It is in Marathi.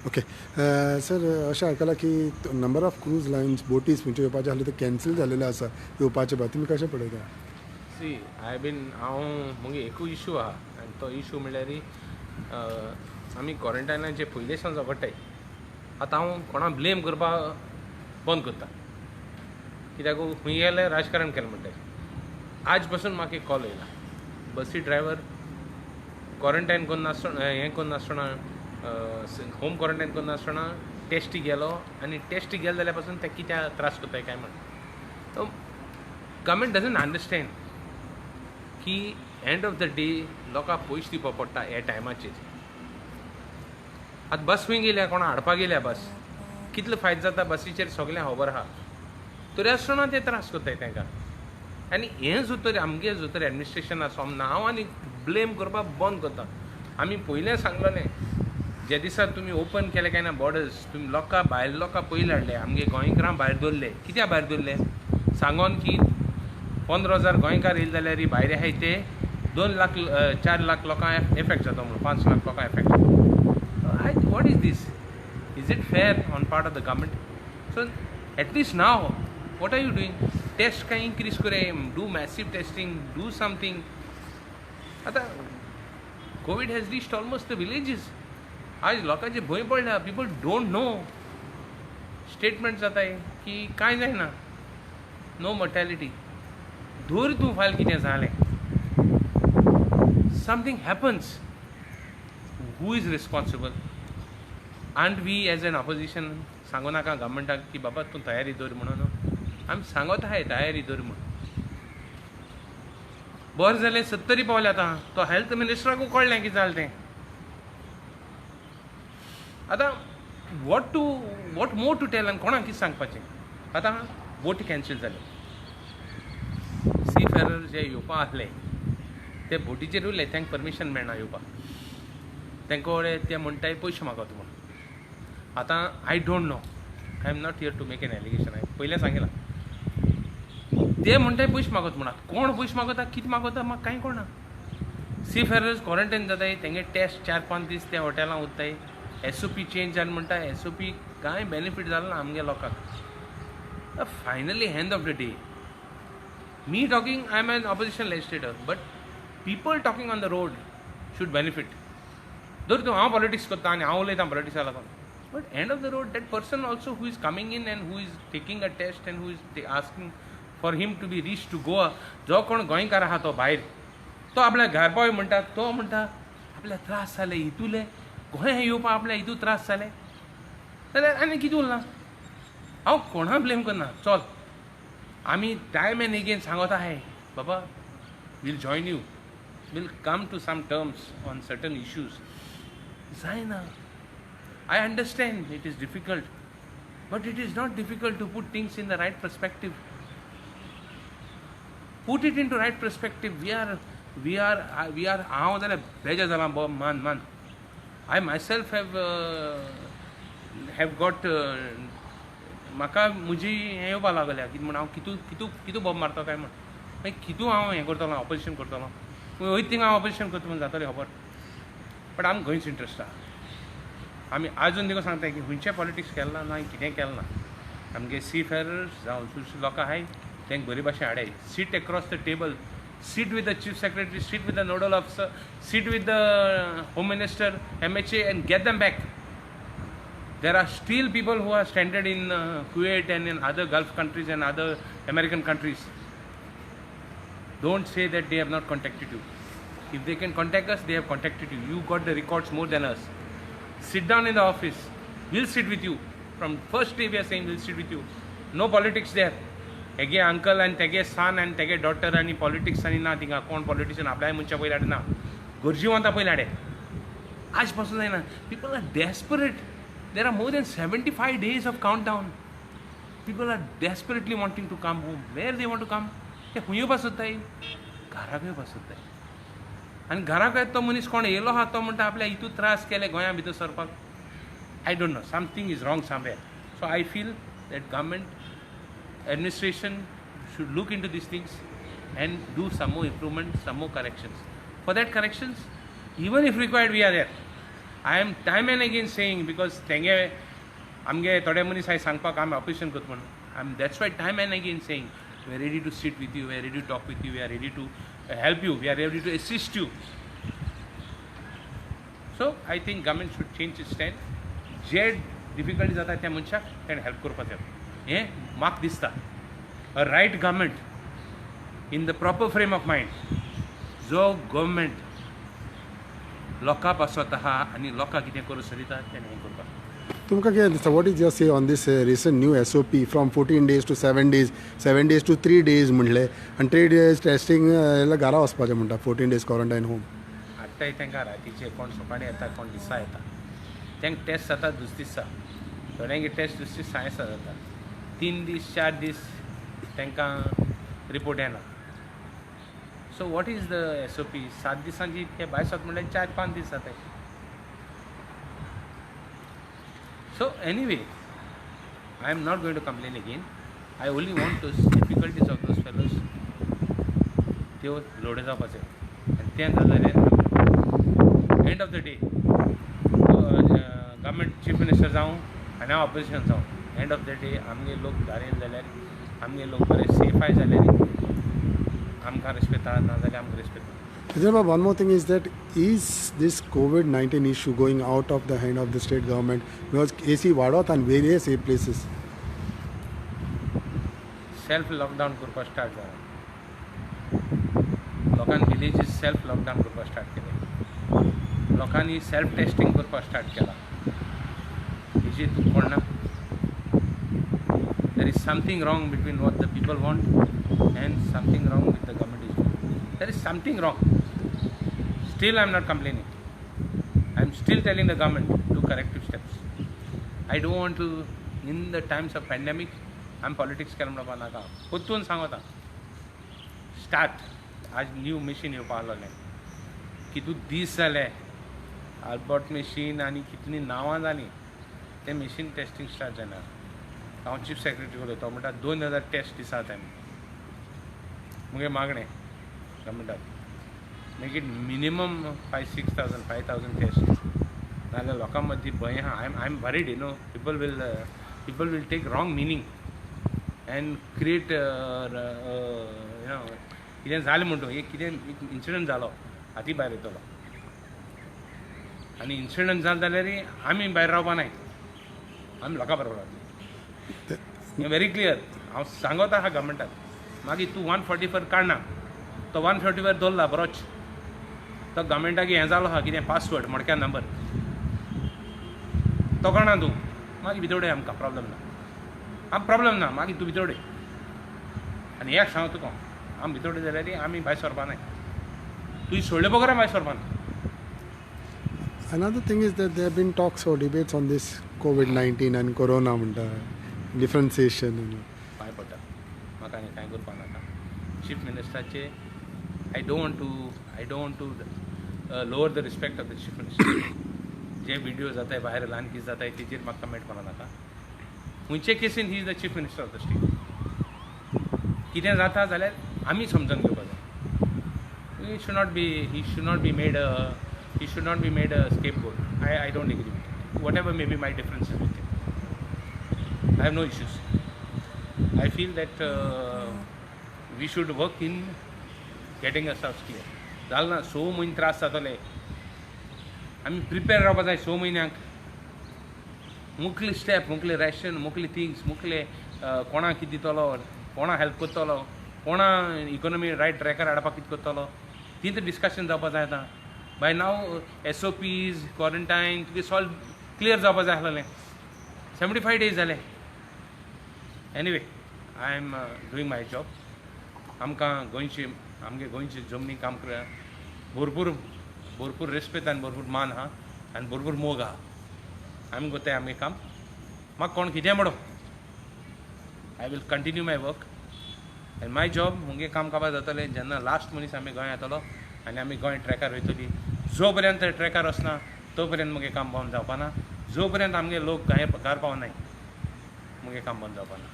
ओके सर अशें आयकलां की नंबर ऑफ क्रूज लायन्स बोटीज खंयच्यो येवपाच्यो आसल्यो त्यो कॅन्सील जाल्ल्यो आसा येवपाचे बाद तुमी कशें पळयता? सी हांव मुगे एकूच इशू आहा आनी तो इशू म्हणल्यार आमी क्वॉरंटायनान जे पयलेसान झगडटाय आतां हांव कोणा ब्लेम करपा बंद करता, कित्याक खंय गेल्यार राजकारण केलें म्हणटाय. आज पासून म्हाका एक कॉल येयला, बसी ड्रायव्हर क्वॉरंटायन करून नासतना हें करून नासतना होम क्वॉरंटायन करून नासतना टेस्टी गेलो आनी टेस्टी गेलो जाल्यार पासून ते कित्याक त्रास करताय काय म्हण. गव्हर्मेंट डजंट अंडरस्टँड की एंड ऑफ द डे लोकांक पयशे दिवपा पडटा ह्या टायमाचेर. आतां बस खंय गेल्या, कोणा हाडपाक गेल्या बस, कितलो फायदो जाता बसीचेर सगळें खबर आहा, तरी आसतना ते त्रास करताय तांकां. आनी हें जोतर आमगे जोतर एडमिनिस्ट्रेशन आसा हांव आनी ब्लेम करपाक बंद करता. आमी पयलें सांगलोलें जे दिसा तुमी ओपन केले काय ना बॉर्डर्स, तुमी लोकां भायर लोकां पयले हाडले, आमगे गोंयकारां भायर दवरले. कित्याक भायर दवरले? सांगोन की 15,000 गोंयकार येयले जाल्यार भायर आहाय ते 2 लाख 4 लाख लोकांक एफेक्ट जाता म्हणून 5 लाख लोकांक एफेक्ट जाता. What is this? Is it fair on part of the government? So at least now what are you doing? Test काय इन्क्रीज करे, do massive testing, do something. आतां Covid has reached almost the villages. आज लोकांचे भंय पडल्या, पीपल डोंट नो. स्टेटमेंट जाताय की कांय जायना, नो मॉर्टॅलिटी. धर तूं फाल्यां कितें जालें, something happens, who is responsible? Aren't we as an opposition सांगू नाका गव्हर्मेंटाक की बाबा तूं तयारी दवर म्हणून? आमी सांगत आहाय तयारी दवर म्हणून. बरें जालें 70 पावले आतां, तो हेल्थ मिनिस्टराकूय कळ्ळें कितें जालें तें. आतां वॉट मोर टू टेल आनी कोणाक कितें सांगपाचें? आतां बोटी कॅन्सील जाल्यो, सी फेरर जे येवपा आसले ते बोटीचेर उरले, तांकां परमिशन मेळना येवपाक. तांकां कडेन ते म्हणटाय पयशे मागता म्हणून. आतां I don't know, I am not here to make an allegation. हांवें पयलें सांगिलां ते म्हणटाय पयशे मागता म्हणून. कोण पयशे मागता, कितें मागता, म्हाका कांय कळना. सी फेरर्स क्वॉरंटायन जाताय, तेंगे टेस्ट 4-5 दीस ते हॉटेलां उरताय. SOP चेंज जालें म्हणटा, SOP कांय बेनिफीट जालें ना आमगे लोकांक. Finally end of the day me talking, I am an opposition legislator, but people talking on the road should benefit. धर तूं हांव पॉलिटिक्स करता आनी हांव उलयतां पॉलिटिक्सा लागून, but end of the road that person also who is coming in and who is taking a test and who is asking for him to be reach to Goa. जो कोण गोंयकार आहा तो भायर, तो आपल्या घर पावय म्हणटा, तो म्हणटा आपल्या त्रास जाले हितूले गोंया येवपा, आपल्या हितू त्रास जाले जाल्यार आनी कितें उरलां? हांव कोणा ब्लेम करना. चल आमी टायम एंड एगेन सांगत आहाय बाबा will join you, will come to some terms on certain issues. जायना. I understand it is difficult, but it is not difficult to put things in the right perspective. Put it into right perspective. We are हांव जाल्यार बेजार जालां मान. I myself have got म्हाका म्हजी हें येवपा लागल्या कितें म्हण हांव कितू बॉब मारता काय म्हण. मागीर कितू हांव हें करतलो, ऑपोजिशन करतलो. वयत थिंगा हांव ऑपोजिशन करता म्हण जातलें खबर. बट आमकां खंयच इंट्रस्ट आहा. आमी आजून देखून सांगताय की खंयचें पॉलिटिक्स केलें ना, कितें केलें ना. आमगे सी फेरर्स जावं दुसरीं लोकां आहाय तांकां बरे भाशेन हाडाय. Sit across the table, sit with the chief secretary, sit with the nodal officer, sit with the home minister, MHA, and get them back. There are still people who are stranded in Kuwait and in other Gulf countries and other American countries. Don't say that they have not contacted you. If they can contact us, they have contacted you. You got the records more than us. Sit down in the office. We'll sit with you. From first day we are saying we'll sit with you. No politics there. तेगे अंकल आनी तेगे सन आनी तेगे डॉटर आनी पॉलिटिक्स आनी ना थिंगा. कोण पॉलिटिशियन आपल्याय मनशा पयले हाडे ना, गरजेवंता पयले हाडे. आज पासून जायना. People are desperate. There are more than 75 days of count down. People are desperately wanting to come home. Where they want to come? ते खंय येवपा सोदताय? घराक येवपा सोदताय. आनी घराक येता तो मनीस कोण येयलो आहा तो म्हणटा आपल्या हितू त्रास केले गोंया भितर सरपाक. I don't no, something is wrong somewhere. So I feel that government administration should look into these things and do some more improvement, some more corrections. For that corrections, even if required, we are there. I am time and again saying because तेंगे आमगे थोडे मनीस हांवें सांगपाक आमी ऑपरेशन करता म्हणून I am that's why time and again saying we are ready to sit with you, we are ready to talk with you, we are ready to help you, we are ready to assist you. So I think government should change its stand. जे डिफिकल्टी जाता त्या मनशाक तेणें हेल्प करपाक जाय हें म्हाका दिसता. A right government in the proper frame of mind जो गव्हर्मेंट लोकां पासत आहा आनी लोकां कितें करूं सोदिता तेणें हें करपाक. तुमकां कितें दिसता what is your say on this recent new SOP from 14 days to 7 days, 7 days to 3 days म्हणले आनी 3 days टेस्टींग घरा वचपाचें म्हणटा 14 days क्वॉरंटायन होम. आत्ताय तेंकां रातीचे कोण सकाळीं येता कोण दिसा येता तेंक टेस्ट जाता दुस दिसा थोड्यांगे टेस्ट दुस दीस सायन्सा जाता 3 दीस 4 दीस तेंकां रिपोर्ट येना. So what is the SOP 7 दिसांची ते भायर सरता म्हणल्यार 4-5 दीस जाताय. So anyway, I am not going to complain again. I only want those difficulties of those fellows त्यो लोड जावपाचे आनी तें जाल्यार end of the day government chief minister जावं आनी हांव ऑपोजिशन जावं एंड ऑफ द डे आमगे लोक धारेन जाल्यार आमगे लोक बरे सेफाय जाल्यार आमकां रेस्पेक्ट नाजाल्यार आमकां respect. One more thing is that is this COVID-19 issue going out of the hand of the state government because AC वाडत and various places. Self lockdown करपाक स्टार्ट जाला. लोकांनी विलेजीस सेल्फ लॉकडावन करपाक स्टार्ट केले. लोकांनी सेल्फ टेस्टिंग करपाक स्टार्ट केला. हेजी तूं कोणना there is something wrong between what the people want and something wrong with the government is doing. There is something wrong. Still I am not complaining. I am still telling the government do corrective steps. I don't want to in the times of pandemic I am politics केलें म्हणपाक नाका. परतून सांगता स्टार्ट आज न्यू मशीन येवपाक लागलें कितू दीस जाले आल्बर्ट मशीन आनी कितलीं नांवां जालीं तें मशीन टेस्टींग स्टार्ट जायना. हांव चीफ सेक्रेटरी उलयता म्हणटा 2000 टेस्ट दिसात मुगे मागणें गव्हर्मेंटाक make it minimum 5,000-6,000 5,000 tests. नाजाल्यार लोकां मदीं भंय आहा. I am worried, you know, people will take wrong meaning and create you know कितें जालें म्हणटो एक कितें इन्सिडंट जालो हाती भायर येतलो आनी इन्सिडंट जालो जाल्यार आमी भायर रावपा नाय आमी लोकां बरोबर रावतले. हें वेरी क्लियर. हांव सांगता आहा गव्हर्मेंटाक मागीर तूं 144 काडना तो 144 दवरला बरोच तो गव्हर्मेंटाक हें जालो आहा कितें पासवर्ड मडक्या नंबर तो कळना तूं मागीर भितोडे आमकां प्रॉब्लेम ना. आमकां प्रॉब्लेम ना मागीर तूं भितोडे आनी एक सांग तुका आमी भितोडे जाल्यार आमी भायर सरपा नाय. तुवें सोडले बगर भायर सरपा ना. Another thing is that there have been talks or debates on this COVID-19 and corona म्हणटा differentiation. पांय पडटा म्हाका आनी कांय करपा नाका. चीफ मिनिस्टराचे I don't want to lower the respect of the chief minister. जे व्हिडिओ जाताय भायर ल्हान कितें जाताय तेजेर म्हाका कमेंट करपा नाका. खंयचे casein he is the chief minister of the state. कितें जाता जाल्यार आमी समजून घेवपाक जाय. he should not be made a scapegoat. I don't agree with it. Whatever may be my differences with him, I have no issues. I feel that we should work in getting ourselves clear. जाल ना 6 म्हयने त्रास जातले आमी प्रिपेर रावपा जाय. 6 म्हयन्यांक मुखले स्टेप मुखले रॅशन मुखले थिंग्स मुखले कोणाक कितें दितलो कोणा हेल्प करतलो कोणा इकॉनॉमी रायट ट्रॅकार हाडपाक कितें करतलो ती तर डिस्कशन जावपा जाय. आतां बाय नाव SOPs क्वॉरंटायन तुगे सॉल्व क्लियर जावपा जाय आसलें. 75 days जाले. Anyway I am doing my job. आमकां गोंयची आमगे गोंयची जमनी काम करया भरपूर रेस्पेद आनी भरपूर मान आहा आनी भरपूर मोग आहा. आमी कोत्ताय आमगे काम म्हाका कोण कितें म्हणो I will continue my work and my job मुगे काम करपा जातलें जेन्ना लास्ट मनीस आमी गोंय येतलो आनी आमी गोंय ट्रॅकार वयतलीं. जो पर्यंत ट्रॅकार वचना तो पर्यंत मुगे काम बंद जावपा ना. जो पर्यंत आमगे लोक घार पावनाय मुगे काम बंद जावपा ना.